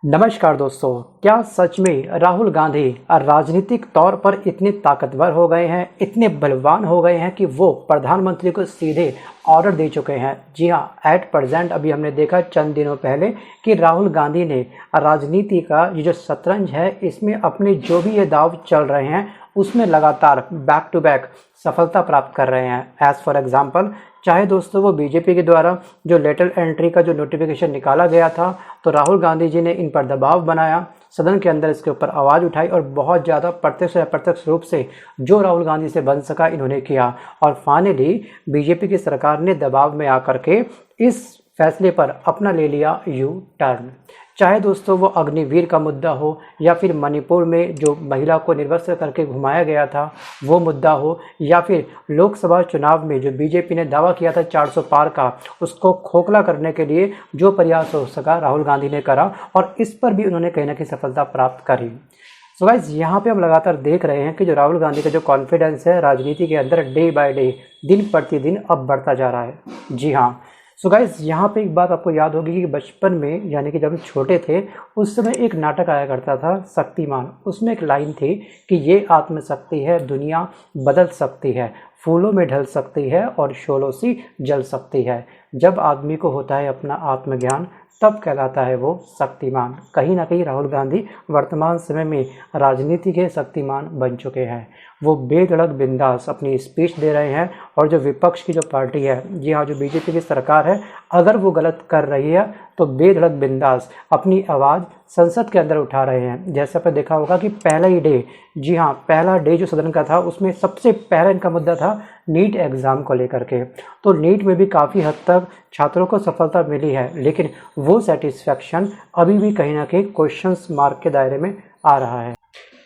नमस्कार दोस्तों, क्या सच में राहुल गांधी राजनीतिक तौर पर इतने ताकतवर हो गए हैं, इतने बलवान हो गए हैं कि वो प्रधानमंत्री को सीधे ऑर्डर दे चुके हैं? जी हाँ, एट प्रेजेंट अभी हमने देखा चंद दिनों पहले कि राहुल गांधी ने राजनीति का ये जो शतरंज है इसमें अपने जो भी ये दाव चल रहे हैं उसमें लगातार बैक टू बैक सफलता प्राप्त कर रहे हैं। एज फॉर एग्जाम्पल, चाहे दोस्तों वो बीजेपी के द्वारा जो लेटर एंट्री का जो नोटिफिकेशन निकाला गया था तो राहुल गांधी जी ने इन पर दबाव बनाया, सदन के अंदर इसके ऊपर आवाज़ उठाई और बहुत ज़्यादा प्रत्यक्ष या अप्रत्यक्ष रूप से जो राहुल गांधी से बन सका इन्होंने किया। और फाइनली बीजेपी की सरकार ने दबाव में आकर के इस फैसले पर अपना ले लिया यू टर्न। चाहे दोस्तों वो अग्निवीर का मुद्दा हो या फिर मणिपुर में जो महिला को निर्वस्त्र करके घुमाया गया था वो मुद्दा हो, या फिर लोकसभा चुनाव में जो बीजेपी ने दावा किया था 400 पार का, उसको खोखला करने के लिए जो प्रयास हो सका राहुल गांधी ने करा और इस पर भी उन्होंने कहीं ना कहीं सफलता प्राप्त करी। सो गाइस, यहाँ पे हम लगातार देख रहे हैं कि जो राहुल गांधी का जो कॉन्फिडेंस है राजनीति के अंदर डे बाय डे, दिन प्रतिदिन अब बढ़ता जा रहा है। जी हाँ। सो गाइस, यहाँ पे एक बात आपको याद होगी कि बचपन में यानी कि जब हम छोटे थे उस समय एक नाटक आया करता था शक्तिमान। उसमें एक लाइन थी कि ये आत्मशक्ति है, दुनिया बदल सकती है, फूलों में ढल सकती है और शोलों सी जल सकती है। जब आदमी को होता है अपना आत्मज्ञान तब कहलाता है वो शक्तिमान। कहीं ना कहीं राहुल गांधी वर्तमान समय में राजनीति के शक्तिमान बन चुके हैं। वो बेधड़क बिंदास अपनी स्पीच दे रहे हैं और जो विपक्ष की जो पार्टी है, जी हाँ, जो बीजेपी की सरकार है, अगर वो गलत कर रही है तो बेधड़क बिंदास अपनी आवाज़ संसद के अंदर उठा रहे हैं। जैसे आपने देखा होगा कि पहला ही डे, जी हाँ, पहला डे जो सदन का था उसमें सबसे पहला इनका मुद्दा था नीट एग्ज़ाम को लेकर के। तो नीट में भी काफ़ी हद तक छात्रों को सफलता मिली है, लेकिन वो सेटिस्फैक्शन अभी भी कहीं ना कहीं क्वेश्चंस मार्क के दायरे में आ रहा है।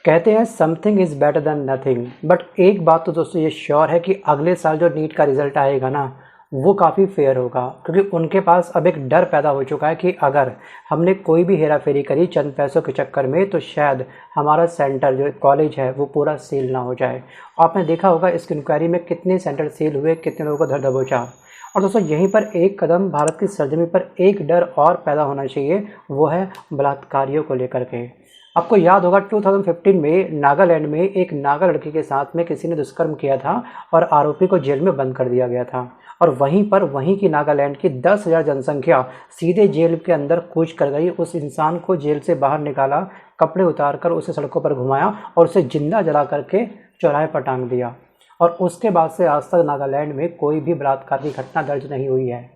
कहते हैं something is better than nothing, but एक बात तो दोस्तों ये श्योर है कि अगले साल जो नीट का रिज़ल्ट आएगा ना वो काफ़ी फेयर होगा, क्योंकि उनके पास अब एक डर पैदा हो चुका है कि अगर हमने कोई भी हेरा फेरी करी चंद पैसों के चक्कर में तो शायद हमारा सेंटर जो कॉलेज है वो पूरा सील ना हो जाए। आपने देखा होगा इस इंक्वायरी में कितने सेंटर सील हुए, कितने लोगों को धर दबोचा। और दोस्तों यहीं पर एक कदम भारत की सरजमी पर एक डर और पैदा होना चाहिए, वो है बलात्कारियों को लेकर के। आपको याद होगा 2015 में नागालैंड में एक नागा लड़की के साथ में किसी ने दुष्कर्म किया था और आरोपी को जेल में बंद कर दिया गया था। और वहीं की नागालैंड की 10,000 जनसंख्या सीधे जेल के अंदर कूच कर गई। उस इंसान को जेल से बाहर निकाला, कपड़े उतार कर उसे सड़कों पर घुमाया और उसे जिंदा जला करके चौराहे पर टांग दिया। और उसके बाद से आज तक नागालैंड में कोई भी बलात्कार की घटना दर्ज नहीं हुई है।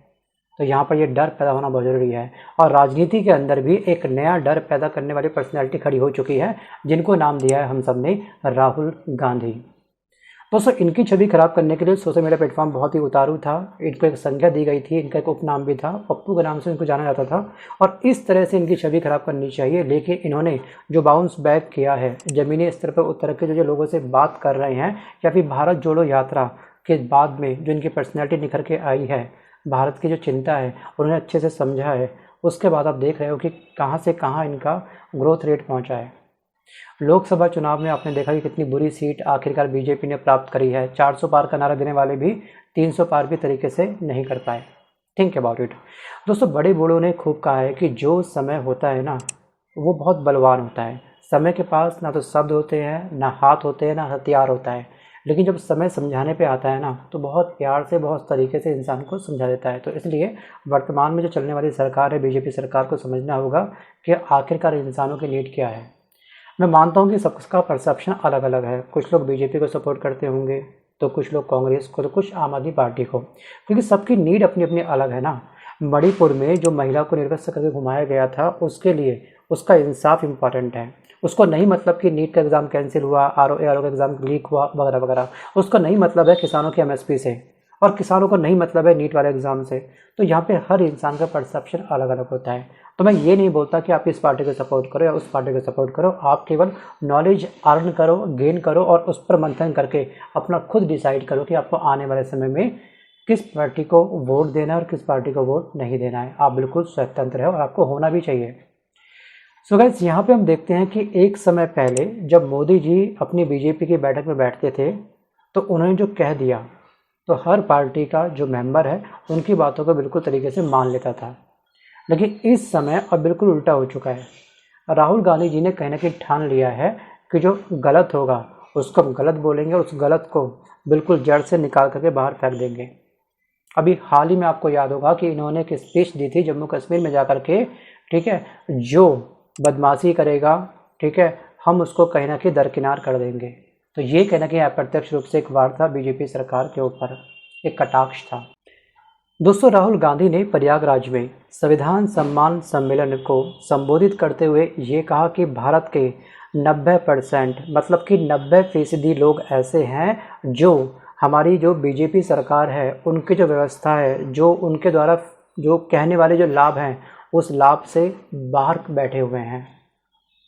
तो यहाँ पर ये डर पैदा होना बहुत ज़रूरी है। और राजनीति के अंदर भी एक नया डर पैदा करने वाली पर्सनैलिटी खड़ी हो चुकी है, जिनको नाम दिया है हम सब ने राहुल गांधी। दोस्तों इनकी छवि खराब करने के लिए सोशल मीडिया प्लेटफॉर्म बहुत ही उतारू था। इनको एक संज्ञा दी गई थी, इनका एक उपनाम भी था, पप्पू के नाम से इनको जाना जाता था। और इस तरह से इनकी छवि खराब करनी चाहिए, लेकिन इन्होंने जो बाउंस बैक किया है ज़मीनी स्तर पर उतर के जो लोगों से बात कर रहे हैं, या फिर भारत जोड़ो यात्रा के बाद में जो इनकी पर्सनैलिटी निखर के आई है, भारत की जो चिंता है उन्होंने अच्छे से समझा है, उसके बाद आप देख रहे हो कि कहाँ से कहाँ इनका ग्रोथ रेट पहुँचा है। लोकसभा चुनाव में आपने देखा कि कितनी बुरी सीट आखिरकार बीजेपी ने प्राप्त करी है। 400 पार का नारा देने वाले भी 300 पार भी तरीके से नहीं कर पाए। Think about it. दोस्तों बड़े बूढ़ों ने खूब कहा है कि जो समय होता है ना वो बहुत बलवान होता है। समय के पास ना तो शब्द होते हैं, ना हाथ होते हैं, ना हथियार होता है, लेकिन जब समय समझाने पे आता है ना तो बहुत प्यार से, बहुत तरीके से इंसान को समझा देता है। तो इसलिए वर्तमान में जो चलने वाली सरकार है, बीजेपी सरकार को समझना होगा कि आखिरकार इंसानों की नीड क्या है। मैं मानता हूँ कि सबका परसेप्शन अलग अलग है। कुछ लोग बीजेपी को सपोर्ट करते होंगे, तो कुछ लोग कांग्रेस को, तो कुछ आम आदमी पार्टी को, क्योंकि सबकी नीड अपनी अपनी अलग है ना। मणिपुर में जो महिला को निर्वस्त्र करके घुमाया गया था उसके लिए उसका इंसाफ इम्पॉर्टेंट है। उसको नहीं मतलब कि नीट का एग्ज़ाम कैंसिल हुआ, आर का एग्ज़ाम लीक हुआ वगैरह वगैरह। उसको नहीं मतलब है किसानों की एमएसपी से, और किसानों को नहीं मतलब है नीट वाले एग्ज़ाम से। तो यहाँ पे हर इंसान का परसेप्शन अलग अलग होता है। तो मैं ये नहीं बोलता कि आप इस पार्टी को सपोर्ट करो या उस पार्टी को सपोर्ट करो। आप केवल नॉलेज अर्न करो, गेन करो और उस पर मंथन करके अपना खुद डिसाइड करो कि आपको आने वाले समय में किस पार्टी को वोट देना है और किस पार्टी को वोट नहीं देना है। आप बिल्कुल स्वतंत्र है और आपको होना भी चाहिए। सो गाइस, यहाँ पे हम देखते हैं कि एक समय पहले जब मोदी जी अपनी बीजेपी की बैठक में बैठते थे तो उन्होंने जो कह दिया तो हर पार्टी का जो मेंबर है उनकी बातों को बिल्कुल तरीके से मान लेता था। लेकिन इस समय अब बिल्कुल उल्टा हो चुका है। राहुल गांधी जी ने कहीं ना कहीं ठान लिया है कि जो गलत होगा उसको हम गलत बोलेंगे और उस गलत को बिल्कुल जड़ से निकाल करके बाहर फेंक देंगे। अभी हाल ही में आपको याद होगा कि इन्होंने एक स्पीच दी थी जम्मू कश्मीर में जाकर के, ठीक है, जो बदमाशी करेगा, ठीक है, हम उसको कहीं ना कहीं दरकिनार कर देंगे। तो ये कहीं ना कहीं अप्रत्यक्ष रूप से एक वार था बीजेपी सरकार के ऊपर, एक कटाक्ष था। दोस्तों, राहुल गांधी ने प्रयागराज में संविधान सम्मान सम्मेलन को संबोधित करते हुए ये कहा कि भारत के 90% मतलब कि 90% लोग ऐसे हैं जो हमारी जो बीजेपी सरकार है उनकी जो व्यवस्था है, जो उनके द्वारा जो कहने वाले जो लाभ हैं उस लाभ से बाहर बैठे हुए हैं।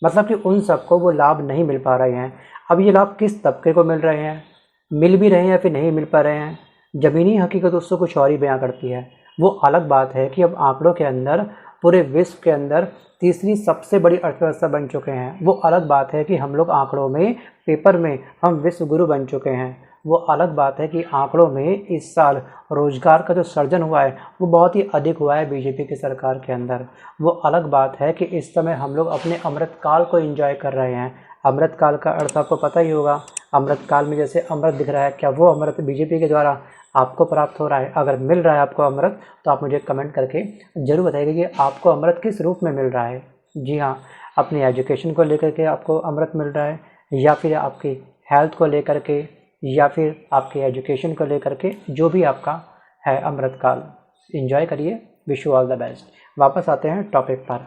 मतलब कि उन सबको वो लाभ नहीं मिल पा रहे हैं। अब ये लाभ किस तबके को मिल रहे हैं, मिल भी रहे हैं या फिर नहीं मिल पा रहे हैं, ज़मीनी हकीकत उससे कुछ और ही बयां करती है। वो अलग बात है कि अब आंकड़ों के अंदर पूरे विश्व के अंदर तीसरी सबसे बड़ी अर्थव्यवस्था बन चुके हैं। वो अलग बात है कि हम लोग आंकड़ों में, पेपर में हम विश्व गुरु बन चुके हैं। वो अलग बात है कि आंकड़ों में इस साल रोजगार का जो सृजन हुआ है वो बहुत ही अधिक हुआ है बीजेपी की सरकार के अंदर। वो अलग बात है कि इस समय हम लोग अपने अमृतकाल को एंजॉय कर रहे हैं। अमृतकाल का अर्थ आपको पता ही होगा। अमृतकाल में जैसे अमृत दिख रहा है, क्या वो अमृत बीजेपी के द्वारा आपको प्राप्त हो रहा है? अगर मिल रहा है आपको अमृत तो आप मुझे कमेंट करके ज़रूर बताइएगा कि आपको अमृत किस रूप में मिल रहा है। जी हाँ, अपनी एजुकेशन को लेकर के आपको अमृत मिल रहा है, या फिर आपकी हेल्थ को लेकर के, या फिर आपकी एजुकेशन को लेकर के, जो भी आपका है अमृतकाल, एंजॉय करिए। Wish you all the best. वापस आते हैं टॉपिक पर।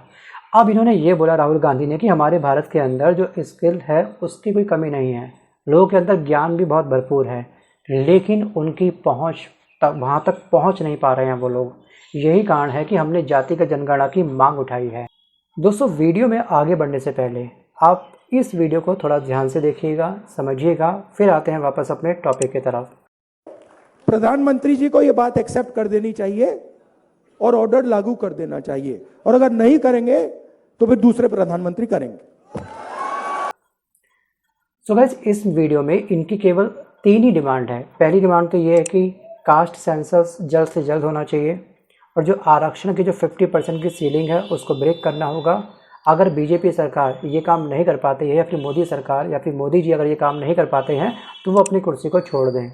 अब इन्होंने ये बोला राहुल गांधी ने कि हमारे भारत के अंदर जो स्किल है उसकी कोई कमी नहीं है, लोगों के अंदर ज्ञान भी बहुत भरपूर है, लेकिन उनकी पहुंच वहाँ तक पहुंच नहीं पा रहे हैं वो लोग। यही कारण है कि हमने जातिगत जनगणना की मांग उठाई है। दोस्तों, वीडियो में आगे बढ़ने से पहले आप इस वीडियो को थोड़ा ध्यान से देखिएगा, समझिएगा, फिर आते हैं वापस अपने टॉपिक की तरफ। प्रधानमंत्री जी को ये बात एक्सेप्ट कर देनी चाहिए और ऑर्डर लागू कर देना चाहिए, और अगर नहीं करेंगे तो फिर दूसरे प्रधानमंत्री करेंगे। सो गाइस, इस वीडियो में इनकी केवल 3 ही डिमांड है। पहली डिमांड तो ये है कि कास्ट सेंसस जल्द से जल्द होना चाहिए, और जो आरक्षण की जो 50% की सीलिंग है उसको ब्रेक करना होगा। अगर बीजेपी सरकार ये काम नहीं कर पाती है, या फिर मोदी सरकार या फिर मोदी जी अगर ये काम नहीं कर पाते हैं तो वो अपनी कुर्सी को छोड़ दें,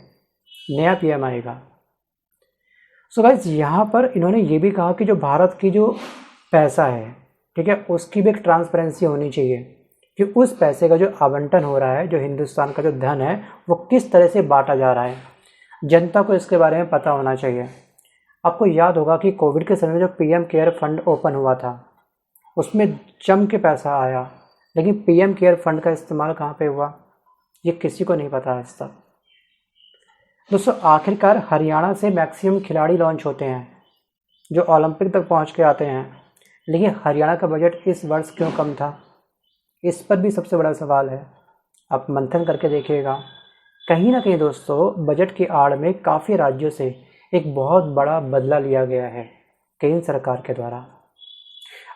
नया पीएम आएगा। सो गाइस, यहाँ पर इन्होंने ये भी कहा कि जो भारत की जो पैसा है, ठीक है, उसकी भी एक ट्रांसपेरेंसी होनी चाहिए कि उस पैसे का जो आवंटन हो रहा है, जो हिंदुस्तान का जो धन है वो किस तरह से बांटा जा रहा है, जनता को इसके बारे में पता होना चाहिए। आपको याद होगा कि कोविड के समय में जो पीएम केयर फंड ओपन हुआ था उसमें जम के पैसा आया, लेकिन पीएम केयर फंड का इस्तेमाल कहाँ पे हुआ ये किसी को नहीं पता आज तक। दोस्तों, आखिरकार हरियाणा से मैक्सिमम खिलाड़ी लॉन्च होते हैं जो ओलंपिक तक पहुँच के आते हैं, लेकिन हरियाणा का बजट इस वर्ष क्यों कम था, इस पर भी सबसे बड़ा सवाल है। आप मंथन करके देखिएगा। कहीं ना कहीं दोस्तों, बजट की आड़ में काफ़ी राज्यों से एक बहुत बड़ा बदला लिया गया है केंद्र सरकार के द्वारा।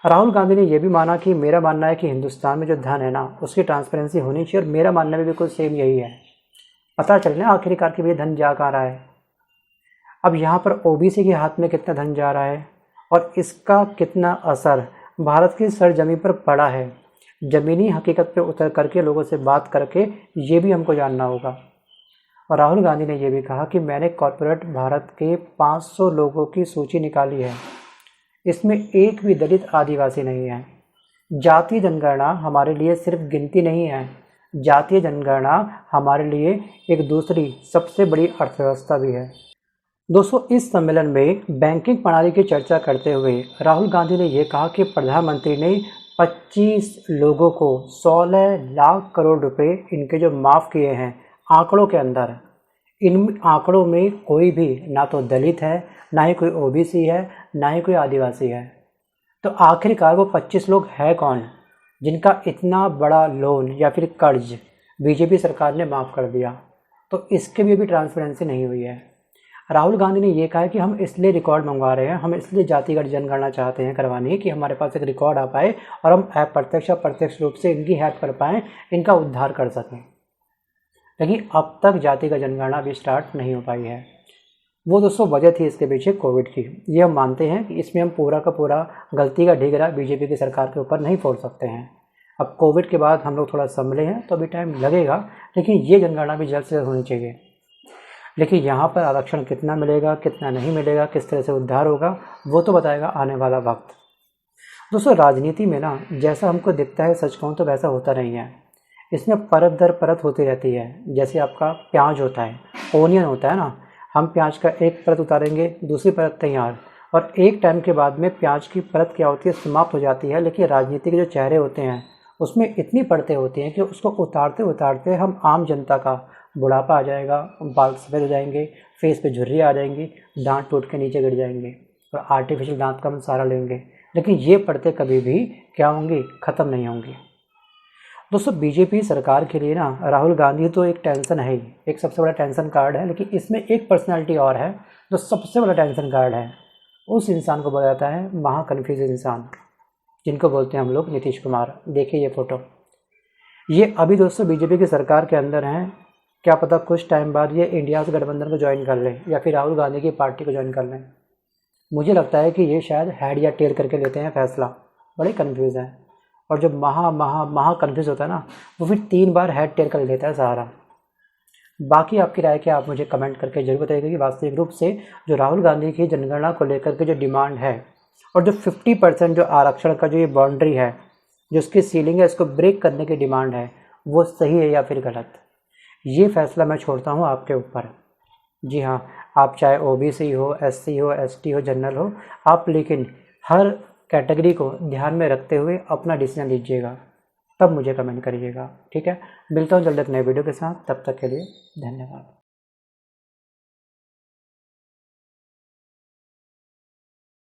राहुल गांधी ने यह भी माना कि मेरा मानना है कि हिंदुस्तान में जो धन है ना उसकी ट्रांसपेरेंसी होनी चाहिए, और मेरा मानना भी बिल्कुल सेम यही है। पता चले ना आखिरकार कि ये धन जा कहाँ रहा है। अब यहाँ पर ओबीसी के हाथ में कितना धन जा रहा है और इसका कितना असर भारत की सरजमीं पर पड़ा है, ज़मीनी हकीकत पे उतर करके लोगों से बात करके ये भी हमको जानना होगा। और राहुल गांधी ने यह भी कहा कि मैंने कॉर्पोरेट भारत के 500 लोगों की सूची निकाली है, इसमें एक भी दलित आदिवासी नहीं है। जातीय जनगणना हमारे लिए सिर्फ गिनती नहीं है, जातीय जनगणना हमारे लिए एक दूसरी सबसे बड़ी अर्थव्यवस्था भी है। दोस्तों, इस सम्मेलन में बैंकिंग प्रणाली की चर्चा करते हुए राहुल गांधी ने यह कहा कि प्रधानमंत्री ने 25 लोगों को 16 लाख करोड़ रुपए इनके जो माफ़ किए हैं आंकड़ों के अंदर। इन आंकड़ों में कोई भी ना तो दलित है, ना ही कोई ओबीसी है, ना ही कोई आदिवासी है। तो आखिरकार वो 25 लोग हैं कौन जिनका इतना बड़ा लोन या फिर कर्ज बीजेपी सरकार ने माफ़ कर दिया? तो इसके भी अभी ट्रांसपेरेंसी नहीं हुई है। राहुल गांधी ने ये कहा है कि हम इसलिए रिकॉर्ड मंगवा रहे हैं, हम इसलिए जातिगत जनगणना चाहते हैं करवानी है कि हमारे पास एक रिकॉर्ड आ पाए और हम अप्रत्यक्ष अप्रत्यक्ष रूप से इनकी हेल्प कर पाएँ, इनका उद्धार कर सकें। लेकिन अब तक जातिगत जनगणना भी स्टार्ट नहीं हो पाई है। वो दोस्तों वजह थी इसके पीछे कोविड की। ये हम मानते हैं कि इसमें हम पूरा का पूरा गलती का ढिगरा बीजेपी की सरकार के ऊपर नहीं फोड़ सकते हैं। अब कोविड के बाद हम लोग थोड़ा संभले हैं तो अभी टाइम लगेगा, लेकिन ये जनगणना भी जल्द से जल्द होनी चाहिए। लेकिन यहाँ पर आरक्षण कितना मिलेगा, कितना नहीं मिलेगा, किस तरह से उद्धार होगा, वो तो बताएगा आने वाला वक्त। दोस्तों राजनीति में ना जैसा हमको दिखता है, सच कहूँ तो वैसा होता नहीं है। इसमें परत दर परत होती रहती है। जैसे आपका प्याज होता है, ओनियन होता है ना, हम प्याज का एक परत उतारेंगे, दूसरी परत तैयार, और एक टाइम के बाद में प्याज की परत क्या होती है, समाप्त हो जाती है। लेकिन राजनीति के जो चेहरे होते हैं उसमें इतनी परतें होती हैं कि उसको उतारते उतारते हम आम जनता का बुढ़ापा आ जाएगा, बाल सफ़ेद हो जाएंगे, फेस पे झुर्रियाँ आ जाएंगी, दांत टूट के नीचे गिर जाएंगे और आर्टिफिशियल दांत का हम सहारा लेंगे। लेकिन ये परतें कभी भी क्या होंगी, ख़त्म नहीं होंगी। दोस्तों बीजेपी सरकार के लिए ना राहुल गांधी तो एक टेंशन है ही, एक सबसे बड़ा टेंशन कार्ड है। लेकिन इसमें एक पर्सनालिटी और है जो सबसे बड़ा टेंशन कार्ड है। उस इंसान को बोला जाता है महा कन्फ्यूज इंसान, जिनको बोलते हैं हम लोग नीतीश कुमार। देखिए ये फ़ोटो, ये अभी दोस्तों बीजेपी की सरकार के अंदर हैं। क्या पता कुछ टाइम बाद ये इंडिया से गठबंधन को ज्वाइन कर लें या फिर राहुल गांधी की पार्टी को ज्वाइन कर लें। मुझे लगता है कि ये शायद हेड या टेल करके लेते हैं फैसला। बड़े कन्फ्यूज़ हैं, और जो महा कन्फ्यूज़ होता है ना, वो फिर 3 बार हेड टेल कर लेता है सहारा। बाकी आपकी राय क्या, आप मुझे कमेंट करके जरूर बताइएगा कि वास्तविक रूप से जो राहुल गांधी की जनगणना को लेकर के जो डिमांड है, और जो 50% जो आरक्षण का जो ये बाउंड्री है, जो उसकी सीलिंग है, इसको ब्रेक करने की डिमांड है, वो सही है या फिर गलत, ये फैसला मैं छोड़ता हूँ आपके ऊपर। जी हाँ, आप चाहे ओबीसी हो, एससी हो, एसटी हो, जनरल हो, आप लेकिन हर कैटेगरी को ध्यान में रखते हुए अपना डिसीजन लीजिएगा, तब मुझे कमेंट करिएगा। ठीक है, मिलता हूँ जल्द एक नए वीडियो के साथ, तब तक के लिए धन्यवाद।